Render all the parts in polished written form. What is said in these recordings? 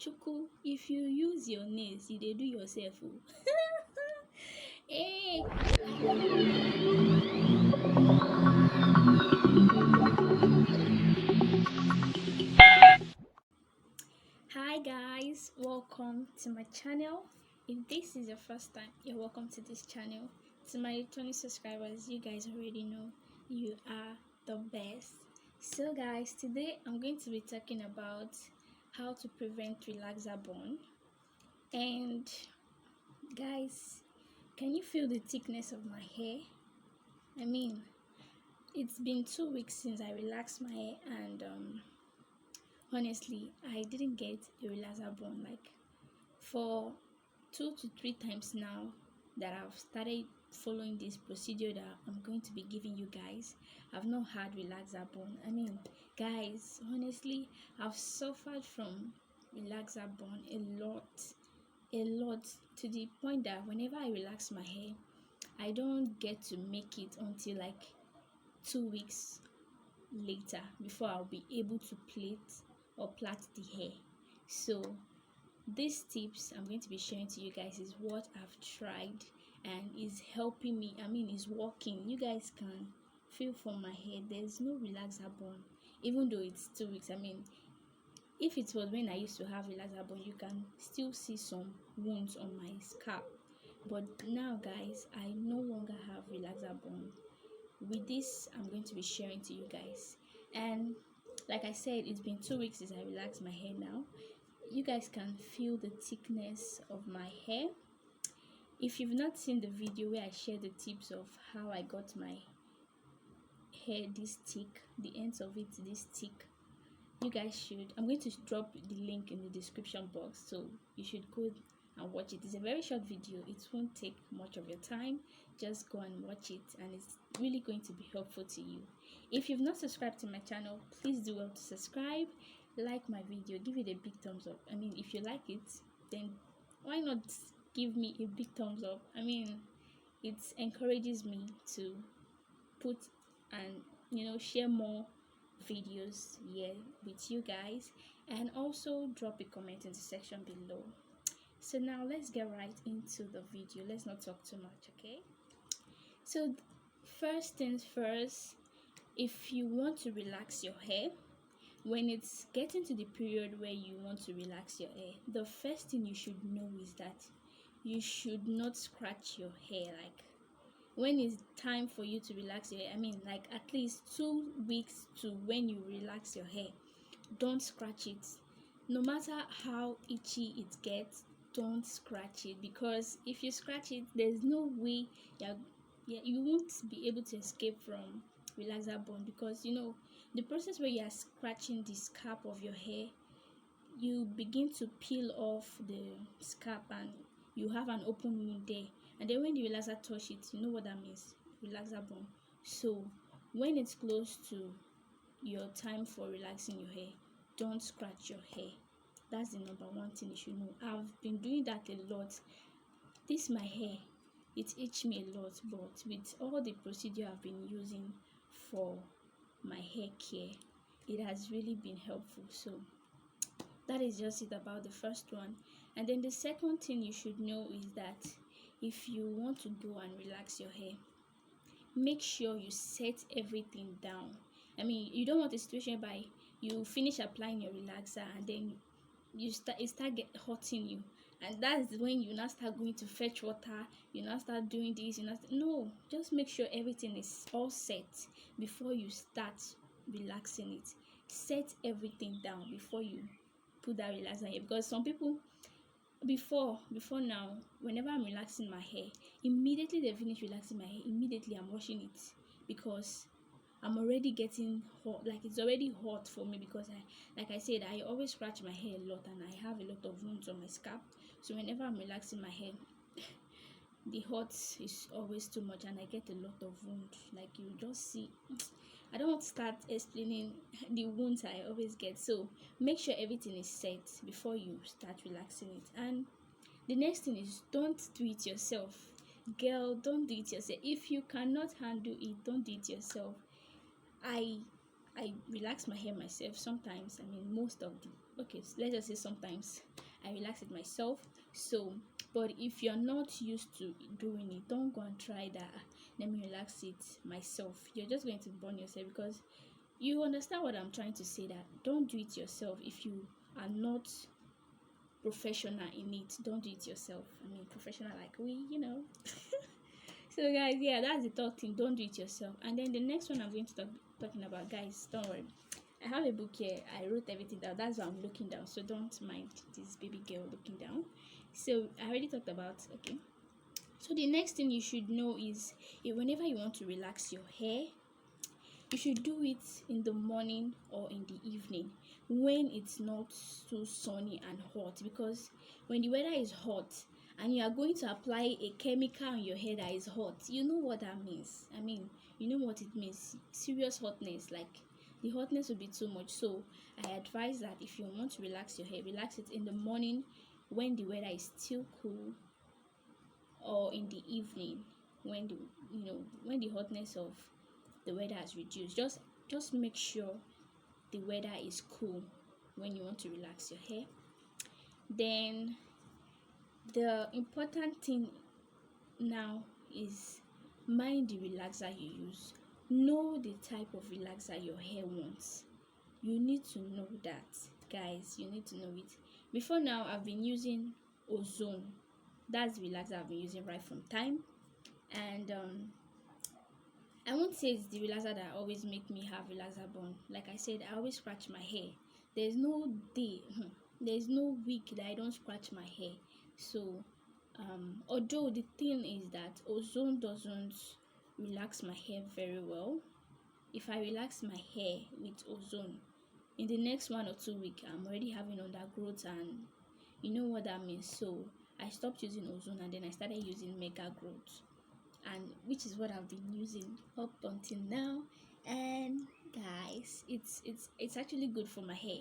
Chuku, if you use your nails, you dey do yourself. Oh. Hey, hi guys, welcome to my channel. If this is your first time, you're welcome to this channel. To my returning subscribers, you guys already know you are the best. So guys, today I'm going to be talking about how to prevent relaxer burn. And guys, can you feel the thickness of my hair? I mean, it's been 2 weeks since I relaxed my hair, and honestly, I didn't get a relaxer bone like for 2 to 3 times now that I've started following this procedure that I'm going to be giving you guys. I've not had relaxer bone. I mean, guys, honestly, I've suffered from relaxer bone a lot to the point that whenever I relax my hair, I don't get to make it until like 2 weeks later before I'll be able to plait the hair. So these tips I'm going to be sharing to you guys is what I've tried and is helping me. I mean, it's working. You guys can feel from my hair there's no relaxer bone, even though it's 2 weeks. I mean, if it was when I used to have relaxer bone, you can still see some wounds on my scalp, but now guys, I no longer have relaxer bone. With this, I'm going to be sharing to you guys. And like I said, it's been 2 weeks since I relaxed my hair now. You guys can feel the thickness of my hair. If you've not seen the video where I share the tips of how I got my hair this thick, the ends of it this thick, you guys should. I'm going to drop the link in the description box, so you should go and watch it. It's a very short video, it won't take much of your time. Just go and watch it, and it's really going to be helpful to you. If you've not subscribed to my channel, please do well to subscribe, like my video, give it a big thumbs up. I mean, if you like it, then why not give me a big thumbs up? I mean, it encourages me to put and share more videos here with you guys, and also drop a comment in the section below. So now let's get right into the video. Let's not talk too much, okay? So first things first, if you want to relax your hair, when it's getting to the period where you want to relax your hair, the first thing you should know is that you should not scratch your hair. Like, when it's time for you to relax your hair, I mean, like at least 2 weeks to when you relax your hair, don't scratch it. No matter how itchy it gets, don't scratch it, because if you scratch it, there's no way you won't be able to escape from relaxer burn, because the process where you are scratching the scalp of your hair, you begin to peel off the scalp and you have an open wound there, and then when the relaxer touch it, you know what that means, relaxer burn. So when it's close to your time for relaxing your hair, don't scratch your hair. That's the number one thing you should know. I've been doing that a lot. This my hair, it itched me a lot, but with all the procedure I've been using for my hair care, it has really been helpful. So that is just it about the first one. And then the second thing you should know is that if you want to go and relax your hair, make sure you set everything down. I mean, you don't want a situation by you finish applying your relaxer and then it start hurting you, and that's when you now start going to fetch water, you now start doing this, no, just make sure everything is all set before you start relaxing it. Set everything down before you put that relaxer here, because some people, before now, whenever I'm relaxing my hair, immediately they finish relaxing my hair, immediately I'm washing it, because I'm already getting hot, like it's already hot for me, because like I said, I always scratch my hair a lot and I have a lot of wounds on my scalp. So whenever I'm relaxing my hair, the hot is always too much and I get a lot of wound. Like, you just see, I don't want to start explaining the wounds I always get. So make sure everything is set before you start relaxing it. And the next thing is, don't do it yourself. Girl, don't do it yourself. If you cannot handle it, don't do it yourself. I relax my hair myself sometimes. I mean, most of okay, so let's just say sometimes I relax it myself. So but if you're not used to doing it, don't go and try that. Let me relax it myself. You're just going to burn yourself, because you understand what I'm trying to say, that don't do it yourself if you are not professional in it. Don't do it yourself. I mean professional like we. So guys, yeah, that's the third thing. Don't do it yourself. And then the next one I'm going to talking about, guys, don't worry, I have a book here. I wrote everything down. That's why I'm looking down, so don't mind this baby girl looking down. So I already talked about, okay, so the next thing you should know is, whenever you want to relax your hair, you should do it in the morning or in the evening when it's not so sunny and hot, because when the weather is hot and you are going to apply a chemical on your hair that is hot, you know what that means. I mean, you know what it means. Serious hotness, like the hotness will be too much. So I advise that if you want to relax your hair, relax it in the morning when the weather is still cool, or in the evening when the hotness of the weather has reduced. Just make sure the weather is cool when you want to relax your hair. Then the important thing now is, mind the relaxer you use. Know the type of relaxer your hair wants. You need to know that, guys. You need to know it. Before now, I've been using ozone. That's the relaxer I've been using right from time. And I won't say it's the relaxer that always make me have relaxer burn. Like I said, I always scratch my hair. There's no day, there's no week that I don't scratch my hair. So although the thing is that ozone doesn't relax my hair very well, if I relax my hair with ozone, in the next 1 or 2 weeks I'm already having undergrowth, and you know what that means. So I stopped using ozone, and then I started using mega growth, and which is what I've been using up until now. And guys, it's actually good for my hair.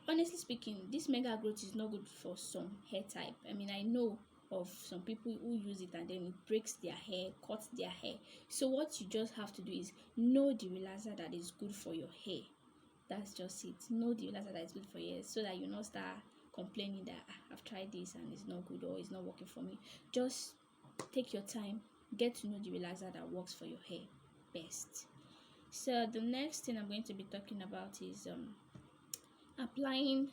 Honestly speaking, this mega growth is not good for some hair type. I mean, I know of some people who use it and then it breaks their hair, cuts their hair. So what you just have to do is know the relaxer that is good for your hair. That's just it. Know the relaxer that is good for your hair, so that you not start complaining that I've tried this and it's not good, or it's not working for me. Just take your time, get to know the relaxer that works for your hair best. So the next thing I'm going to be talking about is applying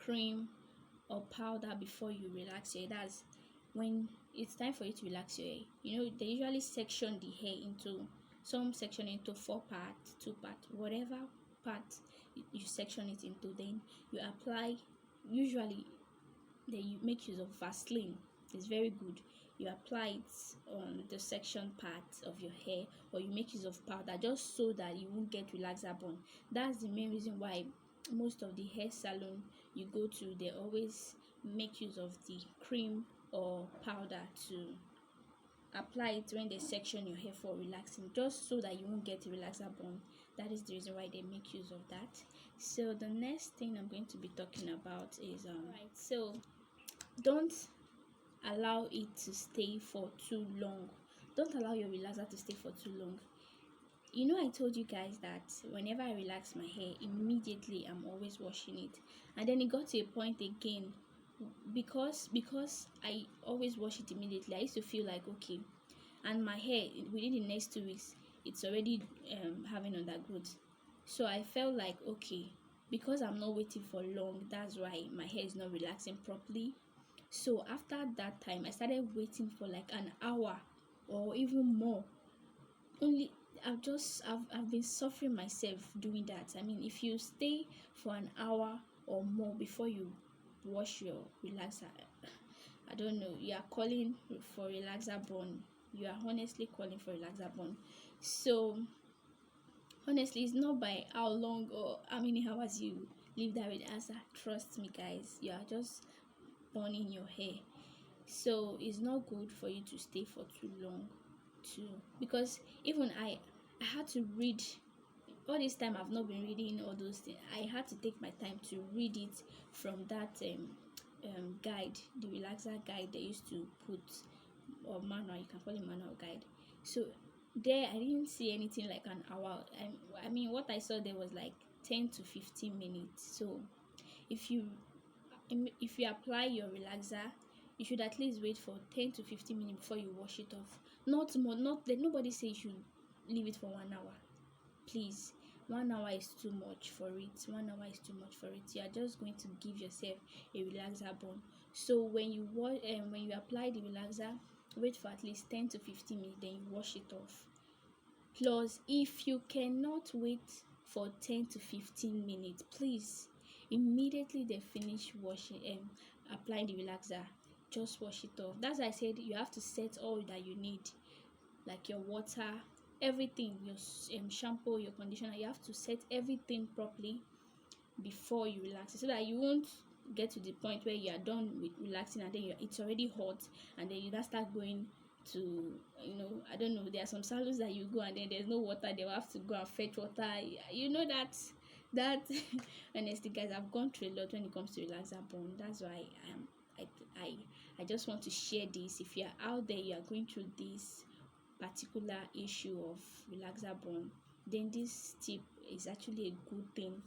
cream or powder before you relax your hair. That's when it's time for you to relax your hair. They usually section the hair into, some section into 4 parts, 2 parts, whatever part you section it into. Then you apply, usually you make use of Vaseline. It's very good. You apply it on the section part of your hair, or you make use of powder, just so that you won't get relaxer burn. That's the main reason why most of the hair salon you go to, they always make use of the cream or powder to apply it when they section your hair for relaxing, just so that you won't get relaxer burn. That is the reason why they make use of that. So the next thing I'm going to be talking about is right, so don't allow it to stay for too long. Don't allow your relaxer to stay for too long. I told you guys that whenever I relax my hair, immediately I'm always washing it. And then it got to a point again, because I always wash it immediately, I used to feel like, okay, and my hair within the next 2 weeks, it's already having undergrowth. So I felt like, okay, because I'm not waiting for long, that's why my hair is not relaxing properly. So after that time, I started waiting for like an hour or even more. Only I've been suffering myself doing that. I mean, if you stay for an hour or more before you wash your relaxer, I don't know, you are calling for relaxer burn. You are honestly calling for relaxer burn. So honestly, it's not by how long or how many hours you leave that relaxer. Trust me, guys, you are just burning your hair. So it's not good for you to stay for too long too, because even I had to read. All this time I've not been reading all those things. I had to take my time to read it from that guide, the relaxer guide they used to put, or manual, you can call it manual guide. So there I didn't see anything like an hour. I mean, what I saw there was like 10 to 15 minutes. So if you apply your relaxer, you should at least wait for 10 to 15 minutes before you wash it off. Not more, not that nobody say you should leave it for 1 hour. Please, 1 hour is too much for it. 1 hour is too much for it. You are just going to give yourself a relaxer burn. So when you apply the relaxer, wait for at least 10 to 15 minutes, then you wash it off. Plus, if you cannot wait for 10 to 15 minutes, please immediately they finish washing applying the relaxer, just wash it off. That's why I said you have to set all that you need, like your water, everything, your shampoo, your conditioner. You have to set everything properly before you relax it, so that you won't get to the point where you are done with relaxing and then it's already hot, and then you just start going to, I don't know, there are some salons that you go and then there's no water, they will have to go and fetch water. That honestly guys, I've gone through a lot when it comes to relaxer burn. That's why I just want to share this. If you are out there, you are going through this particular issue of relaxer burn, then this tip is actually a good thing.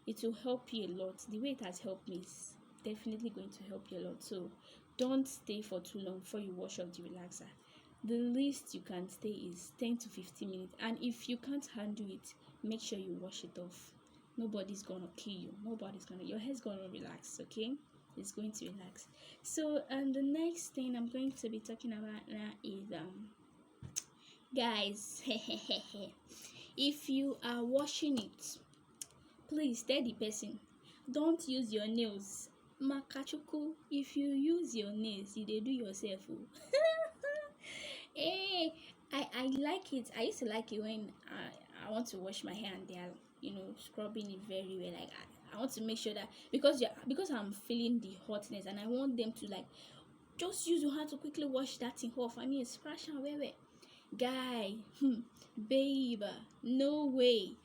It will help you a lot. The way it has helped me is definitely going to help you a lot. So don't stay for too long before you wash off the relaxer. The least you can stay is 10 to 15 minutes, and if you can't handle it, make sure you wash it off. Nobody's gonna kill you. Your hair's gonna relax, okay? It's going to relax. So the next thing I'm going to be talking about now is guys, if you are washing it, please tell the person, don't use your nails. Makachuku, if you use your nails, you dey do yourself. Hey, I like it. I used to like it when I want to wash my hair and they are scrubbing it very well. Like I want to make sure that because I'm feeling the hotness and I want them to like just use your hand to quickly wash that thing off. I mean, scratch and where guy, babe, no way.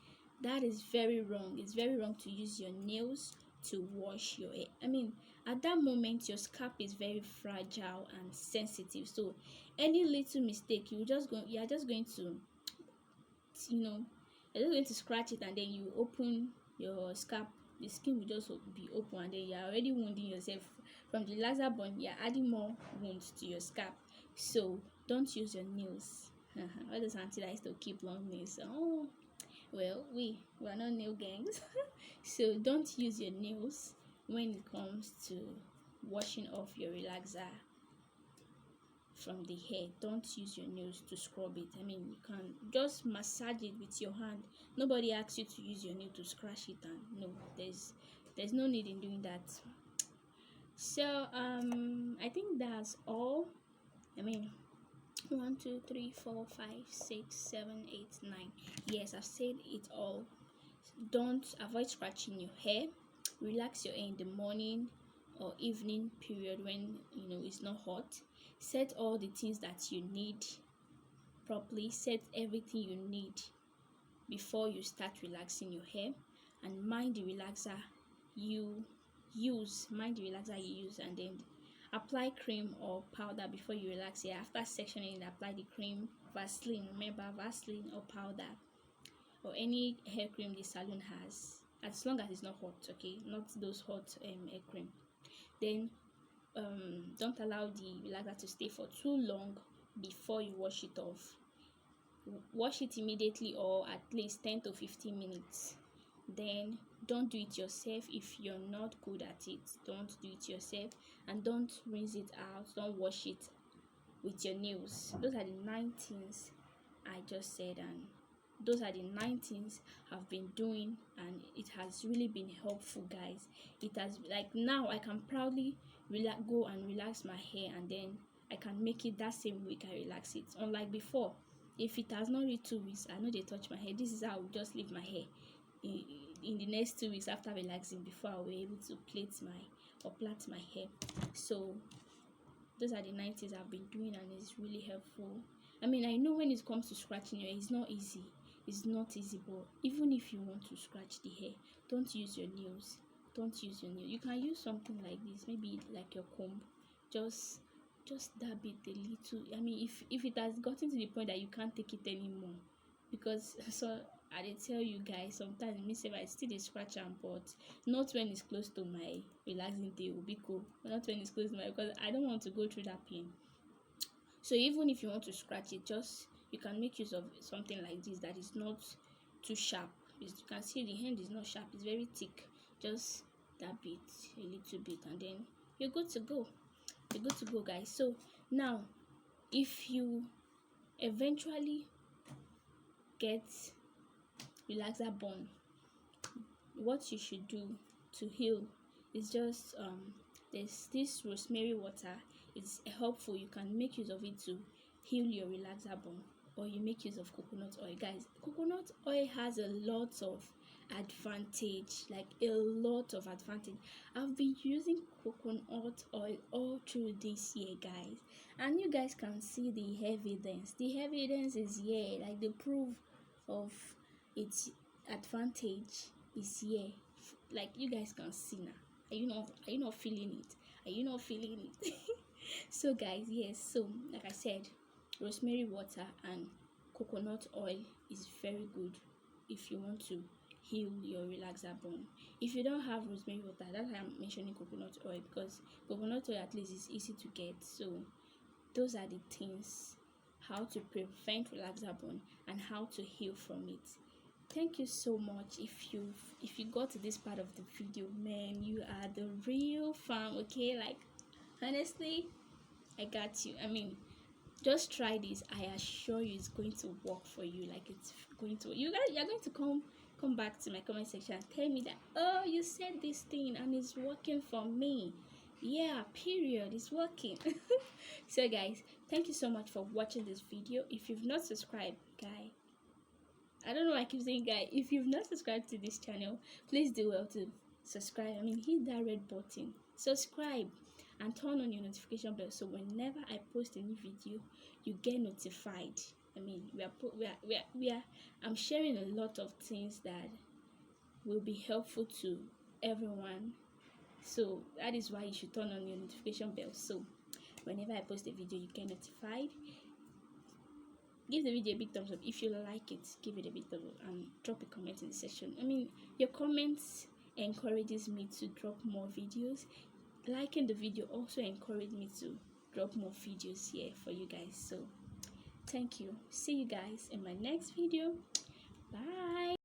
That is very wrong. It's very wrong to use your nails to wash your hair. I mean, at that moment your scalp is very fragile and sensitive, so any little mistake you are just going to you're just going to scratch it, and then you open your scalp, the skin will just be open, and then you're already wounding yourself. From the laser burn, you're adding more wounds to your scalp. So don't use your nails. All those aunties that used to keep long nails, well, we are not nail gangs. So don't use your nails when it comes to washing off your relaxer from the hair. Don't use your nails to scrub it. I mean, you can just massage it with your hand. Nobody asks you to use your nail to scratch it, and no, there's no need in doing that. So I think that's all. I mean, 1 2 3 4 5 6 7 8 9. Yes, I've said it all. Don't avoid scratching your hair. Relax your hair in the morning or evening period when it's not hot. Set all the things that you need properly. Set everything you need before you start relaxing your hair, and mind the relaxer you use. And then apply cream or powder before you relax here. After sectioning, apply the cream, Vaseline. Remember, Vaseline or powder or any hair cream the salon has, as long as it's not hot, okay? Not those hot hair cream. Then don't allow the relaxer to stay for too long before you wash it off. Wash it immediately or at least 10 to 15 minutes. Then don't do it yourself. If you're not good at it, don't do it yourself, and don't rinse it out. Don't wash it with your nails. Those are the 9 things I just said, and those are the 9 things I've been doing, and it has really been helpful, guys. It has, like, now I can proudly go and relax my hair, and then I can make it that same week I relax it. Unlike before, if it has not reached 2 weeks, I know they touch my hair. This is how I will just leave my hair in the next 2 weeks after relaxing before I will be able to plait my hair. So those are the 9 things I've been doing, and it's really helpful. I mean, I know when it comes to scratching your hair, it's not easy, but even if you want to scratch the hair, don't use your nails. You can use something like this, maybe like your comb. Just dab it a little. I mean, if it has gotten to the point that you can't take it anymore, because I did tell you guys sometimes me say I still dey scratch am, but not when it's close to my relaxing day will be cool. Not when it's close to my, because I don't want to go through that pain. So even if you want to scratch it, just you can make use of something like this that is not too sharp. You can see the hand is not sharp, it's very thick. Just that bit, a little bit, and then you're good to go. You're good to go, guys. So now, if you eventually get relaxer bone, what you should do to heal is just there's this rosemary water. It's helpful. You can make use of it to heal your relaxer bone, or you make use of coconut oil. Guys, coconut oil has a lot of advantage, like a lot of advantage. I've been using coconut oil all through this year, guys, and you guys can see the evidence. The evidence is here, like the proof of its advantage is here. Like you guys can see now. Are you not feeling it? Are you not feeling it? So guys, yes, so like I said, rosemary water and coconut oil is very good if you want to heal your relaxer bone. If you don't have rosemary water, that's why I'm mentioning coconut oil, because coconut oil at least is easy to get. So those are the things, how to prevent relaxer bone and how to heal from it. Thank you so much. If you got to this part of the video, man, you are the real fan. Okay, like honestly, I got you. I mean, just try this. I assure you it's going to work for you. Like it's going to, you're going to come back to my comment section and tell me that, oh, you said this thing and it's working for me. Yeah, period, it's working. So guys, thank you so much for watching this video. If you've not subscribed, guys, I don't know why I keep saying guys, if you've not subscribed to this channel, please do well to subscribe. I mean, hit that red button, subscribe, and turn on your notification bell, so whenever I post a new video, you get notified. I mean, I'm sharing a lot of things that will be helpful to everyone, so that is why you should turn on your notification bell, so whenever I post a video, you get notified. Give the video a big thumbs up if you like it. Give it a big thumbs up and drop a comment in the section. I mean, your comments encourages me to drop more videos. Liking the video also encouraged me to drop more videos here for you guys. So thank you. See you guys in my next video. Bye.